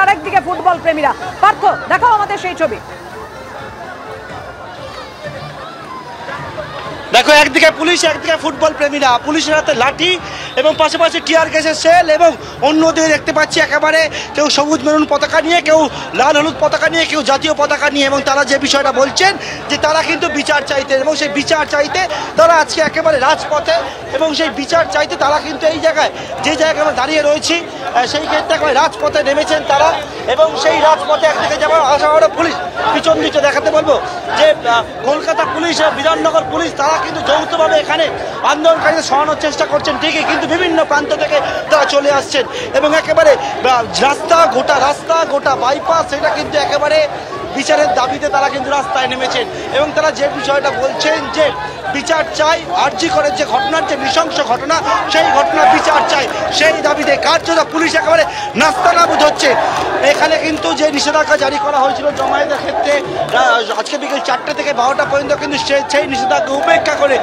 আরেকদিকে ফুটবল প্রেমীরা। পার্থ, দেখাও আমাদের সেই ছবি। দেখো, একদিকে পুলিশ, একদিকে ফুটবল প্রেমীরা, পুলিশের হাতে লাঠি এবং পাশাপাশি টিয়ার গ্যাসের সেল, এবং অন্যদিকে দেখতে পাচ্ছি একেবারে কেউ সবুজ মেরুন পতাকা নিয়ে, কেউ লাল হলুদ পতাকা নিয়ে, কেউ জাতীয় পতাকা নিয়ে, এবং তারা যে বিষয়টা বলছেন যে তারা কিন্তু বিচার চাইতে, এবং সেই বিচার চাইতে তারা আজকে একেবারে রাজপথে, এবং সেই বিচার চাইতে তারা কিন্তু এই জায়গায়, যে জায়গায় আমরা দাঁড়িয়ে রয়েছি সেই ক্ষেত্রে একেবারে রাজপথে নেমেছেন তারা। এবং সেই রাজপথে একদিকে যেমন আশাহরা পুলিশ, পিছন দিকে দেখাতে বলবো যে কলকাতা পুলিশ, বিধাননগর পুলিশ, তারা কিন্তু যৌথভাবে এখানে আন্দোলনকারীদের সরানোর চেষ্টা করছেন ঠিকই, কিন্তু বিভিন্ন প্রান্ত থেকে তারা চলে আসছেন, এবং একেবারে রাস্তা গোটা বাইপাস, সেটা কিন্তু একেবারে বিচারের দাবিতে তারা কিন্তু রাস্তায় নেমেছেন। এবং তারা যে বিষয়টা বলছেন যে বিচার চাই, আরজি করের যে ঘটনার, যে নৃশংস ঘটনা, সেই ঘটনার বিচার চাই, সেই দাবিতে কার্যত পুলিশ একেবারে নাস্তানাবুদ হচ্ছে। এখানে কিন্তু যে নিষেধাজ্ঞা জারি করা হয়েছিল জমায়েতের ক্ষেত্রে আজকে বিকেল 4টে থেকে 12টা পর্যন্ত, কিন্তু সেই নিষেধাজ্ঞা উপেক্ষা করে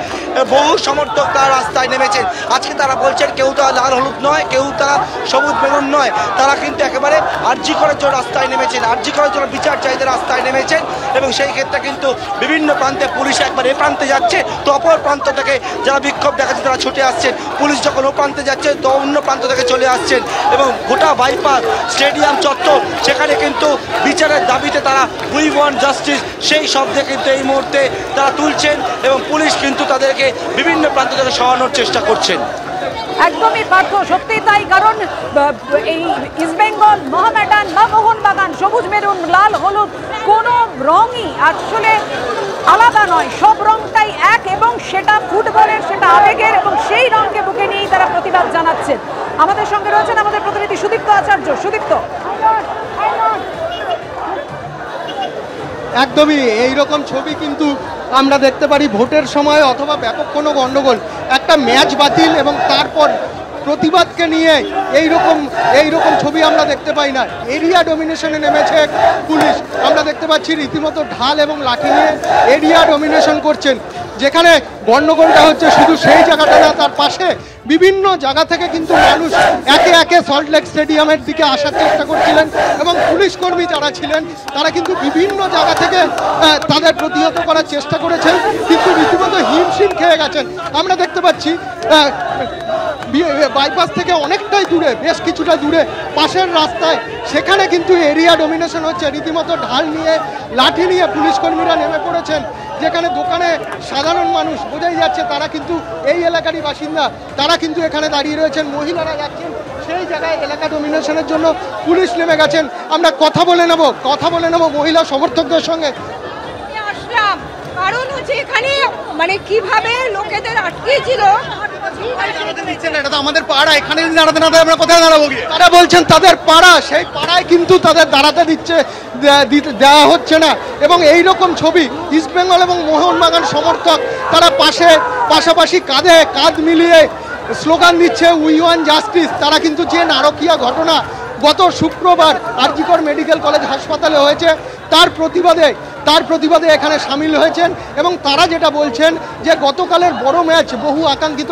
বহু সমর্থক তারা রাস্তায় নেমেছেন। আজকে তারা বলছেন কেউ তারা লাল হলুদ নয়, কেউ তারা সবুজ বেগুন নয়, তারা কিন্তু একেবারে আরজি করার জন্য রাস্তায় নেমেছেন, আরজি করার জন্য বিচার চাইতে রাস্তায় নেমেছেন। এবং সেই ক্ষেত্রে কিন্তু বিভিন্ন প্রান্তে পুলিশ একবার এ প্রান্তে যাচ্ছে, তো অপর প্রান্ত থেকে যারা বিক্ষোভ দেখাচ্ছে তারা ছুটে আসছেন, পুলিশ যখন ও প্রান্তে যাচ্ছে তো অন্য প্রান্ত থেকে চলে আসছেন। এবং গোটা বাইপাস, স্টেডিয়াম চত্বর, সেখানে কিন্তু বিচারের দাবিতে তারা উই ওয়ান্ট জাস্টিস সেই শব্দে কিন্তু এই মুহূর্তে তারা তুলছেন, এবং পুলিশ কিন্তু তাদেরকে বিভিন্ন প্রান্ত থেকে সরানোর চেষ্টা করছেন। একদমই পার্থ, সত্যিই তাই। কারণ এই ইস্টবেঙ্গল, মোহামেডান বা মোহনবাগান, সবুজ মেরুন লাল হলুদ, কোনো রঙই আসলে আলাদা নয়, সব রংটাই এক, এবং সেটা ফুটবলের, সেটা আবেগের, এবং সেই রঙকে বুকে নিয়েই তারা প্রতিবাদ জানাচ্ছেন। আমাদের সঙ্গে রয়েছেন আমাদের প্রতিনিধি সুদীপ্ত আচার্য। সুদীপ্ত, একদমই এইরকম ছবি কিন্তু আমরা দেখতে পারি ভোটের সময় অথবা ব্যাপক কোনো গণ্ডগোল, একটা ম্যাচ বাতিল এবং তারপর প্রতিবাদকে নিয়ে এইরকম ছবি আমরা দেখতে পাই না। এরিয়া ডমিনেশনে নেমেছে পুলিশ, আমরা দেখতে পাচ্ছি রীতিমতো ঢাল এবং লাঠি নিয়ে এরিয়া ডমিনেশন করছেন। যেখানে গণ্ডগোলটা হচ্ছে শুধু সেই জায়গাটা না, তার পাশে বিভিন্ন জায়গা থেকে কিন্তু মানুষ একে একে সল্টলেক স্টেডিয়ামের দিকে আসার চেষ্টা করছিলেন, এবং পুলিশ কর্মী যারা ছিলেন তারা কিন্তু বিভিন্ন জায়গা থেকে তাদের প্রতিহত করার চেষ্টা করেছেন, কিন্তু রীতিমতো হিমশিম খেয়ে গেছেন। আমরা দেখতে পাচ্ছি বাইপাস থেকে অনেকটাই দূরে, বেশ কিছুটা দূরে পাশের রাস্তায়, সেখানে কিন্তু এরিয়া ডমিনেশন হচ্ছে, রীতিমতো ঢাল নিয়ে লাঠি নিয়ে পুলিশ কর্মীরা নেমে পড়েছেন। যেখানে দোকানে সাধারণ মানুষ, বোঝাই যাচ্ছে তারা কিন্তু এই এলাকারই বাসিন্দা, তারা কিন্তু এখানে দাঁড়িয়ে রয়েছেন, মহিলারা যাচ্ছেন সেই জায়গায় এলাকা ডমিনেশনের জন্য পুলিশ নেমে গেছেন। আমরা কথা বলে নেব মহিলা সমর্থকদের সঙ্গে। আসলাম কারণ হচ্ছে এখানে মানে কিভাবে লোকেদের আটকেছিল, এটা তো আমাদের পাড়া, এখানে দাঁড়াতে না আমরা কোথায় দাঁড়াবো? তারা বলছেন তাদের পাড়া, সেই পাড়ায় কিন্তু তাদের দাঁড়াতে দেওয়া হচ্ছে না। এবং এই রকম ছবি ইস্টবেঙ্গল এবং মোহনবাগান সমর্থক তারা পাশাপাশি কাঁধে কাঁধ মিলিয়ে স্লোগান দিচ্ছে উই ওয়ান্ট জাস্টিস। তারা কিন্তু যে নারকীয় ঘটনা গত শুক্রবার আরজিকর মেডিকেল কলেজ হাসপাতালে হয়েছে তার প্রতিবাদে এখানে সামিল হয়েছেন। এবং তারা যেটা বলছেন যে গতকালের বড় ম্যাচ, বহু আকাঙ্ক্ষিত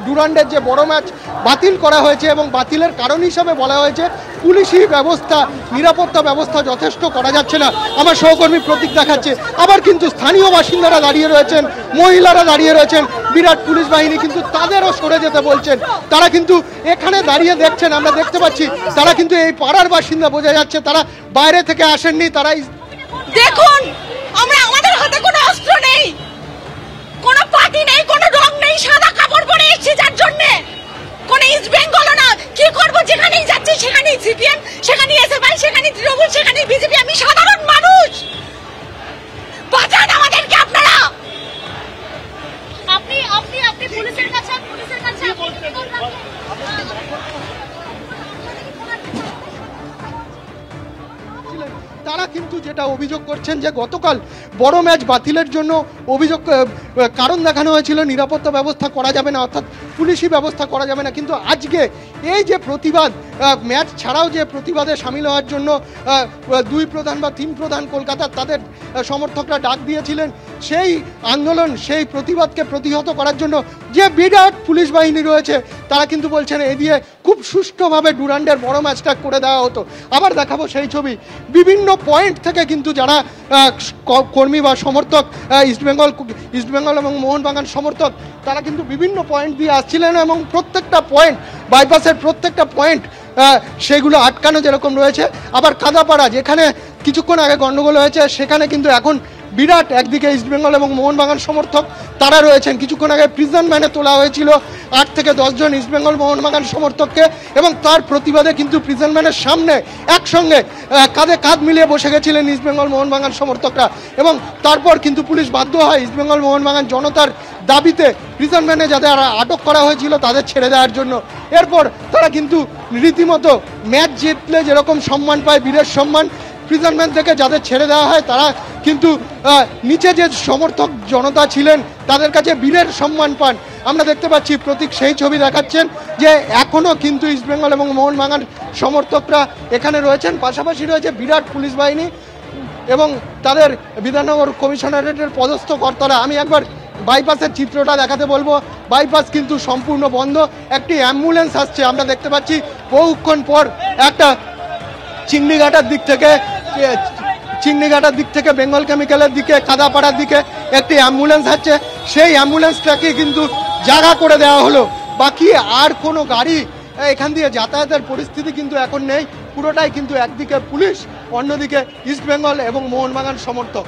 ডুরান্ডের যে বড় ম্যাচ বাতিল করা হয়েছে, এবং বাতিলের কারণ হিসাবে বলা হয়েছে পুলিশি ব্যবস্থা, নিরাপত্তা ব্যবস্থা যথেষ্ট করা যাচ্ছে না। আমার সহকর্মী প্রতীক দেখাচ্ছে, আবার কিন্তু স্থানীয় বাসিন্দারা দাঁড়িয়ে রয়েছেন, মহিলারা দাঁড়িয়ে রয়েছেন, বিরাট পুলিশ বাহিনী কিন্তু তাদেরও সরে যেতে বলছেন। তারা কিন্তু এখানে দাঁড়িয়ে দেখছেন, আমরা দেখতে পাচ্ছি তারা কিন্তু এই পাড়ার বাসিন্দা, বোঝা যাচ্ছে তারা বাইরে থেকে আসেননি। তারা দেখুন আমাদের হাতে কোনো অস্ত্র নেই, কোনো পার্টি নেই, কোনো রং নেই, সাদা কাপড় পরে এসেছি যার জন্য, কোনো ইস্ট বেঙ্গলও না। কি করবো? যেখানেই যাচ্ছি সেখানেই সিপিএম, সেখানেই এসএফআই, সেখানেই তৃণমূল, সেখানেই বিজেপি। আমি সাধারণ মানুষ, বাঁচান আমাদেরকে আপনারা। আপনি পুলিশের কাছে তারা কিন্তু যেটা অভিযোগ করছেন যে গতকাল বড় ম্যাচ বাতিলের জন্য কারণ দেখানো হয়েছিল নিরাপত্তা ব্যবস্থা করা যাবে না, অর্থাৎ পুলিশি ব্যবস্থা করা যাবে না, কিন্তু আজকে এই যে প্রতিবাদ ম্যাচ ছাড়াও যে প্রতিবাদে সামিল হওয়ার জন্য 2 প্রধান বা 3 প্রধান কলকাতার তাদের সমর্থকরা ডাক দিয়েছিলেন, সেই আন্দোলন সেই প্রতিবাদকে প্রতিহত করার জন্য যে বিরাট পুলিশ বাহিনী রয়েছে তারা কিন্তু বলছেন এ দিয়ে খুব সুষ্ঠুভাবে ডুরান্ডের বড় ম্যাচটা করে দেওয়া হতো। আবার দেখাবো সেই ছবি, বিভিন্ন পয়েন্ট থেকে কিন্তু যারা কর্মী বা সমর্থক ইস্টবেঙ্গল এবং মোহনবাগান সমর্থক তারা কিন্তু বিভিন্ন পয়েন্ট দিয়ে আসছিলেন এবং প্রত্যেকটা পয়েন্ট বাইপাসের প্রত্যেকটা পয়েন্ট সেগুলো আটকানো যেরকম রয়েছে। আবার কাদাপাড়া যেখানে কিছুক্ষণ আগে গণ্ডগোল হয়েছে সেখানে কিন্তু এখন বিরাট একদিকে ইস্টবেঙ্গল এবং মোহনবাগান সমর্থক তারা রয়েছেন। কিছুক্ষণ আগে প্রিজন ভ্যানে তোলা হয়েছিল 8 থেকে 10 জন ইস্টবেঙ্গল মোহনবাগান সমর্থককে এবং তার প্রতিবাদে কিন্তু প্রিজন ভ্যানের সামনে একসঙ্গে কাঁধে কাঁধ মিলিয়ে বসে গেছিলেন ইস্টবেঙ্গল মোহনবাগান সমর্থকরা এবং তারপর কিন্তু পুলিশ বাধ্য হয় ইস্টবেঙ্গল মোহনবাগান জনতার দাবিতে প্রিজন ভ্যানে যাদের আটক করা হয়েছিল তাদের ছেড়ে দেওয়ার জন্য। এরপর তারা কিন্তু রীতিমতো ম্যাচ জিতলে যেরকম সম্মান পায় বীরের সম্মান, প্রিজন ভ্যান থেকে যাদের ছেড়ে দেওয়া হয় তারা কিন্তু নিচে যে সমর্থক জনতা ছিলেন তাদের কাছে বীরের সম্মান পান। আমরা দেখতে পাচ্ছি প্রতীক সেই ছবি দেখাচ্ছেন যে এখনও কিন্তু ইস্টবেঙ্গল এবং মোহনবাগান সমর্থকরা এখানে রয়েছেন, পাশাপাশি রয়েছে বিরাট পুলিশ বাহিনী এবং তাদের বিধাননগর কমিশনারেটের পদস্থ কর্তারা। আমি একবার বাইপাসের চিত্রটা দেখাতে বলবো। বাইপাস কিন্তু সম্পূর্ণ বন্ধ, একটি অ্যাম্বুলেন্স আসছে আমরা দেখতে পাচ্ছি বহুক্ষণ পর একটা চিংড়িঘাটার দিক থেকে বেঙ্গল কেমিক্যালের দিকে কাদাপাড়ার দিকে একটি অ্যাম্বুলেন্স আসছে, সেই অ্যাম্বুলেন্সটাকে কিন্তু জায়গা করে দেওয়া হলো। বাকি আর কোনো গাড়ি এখান দিয়ে যাতায়াতের পরিস্থিতি কিন্তু এখন নেই, পুরোটাই কিন্তু একদিকে পুলিশ অন্যদিকে ইস্টবেঙ্গল এবং মোহনবাগান সমর্থক।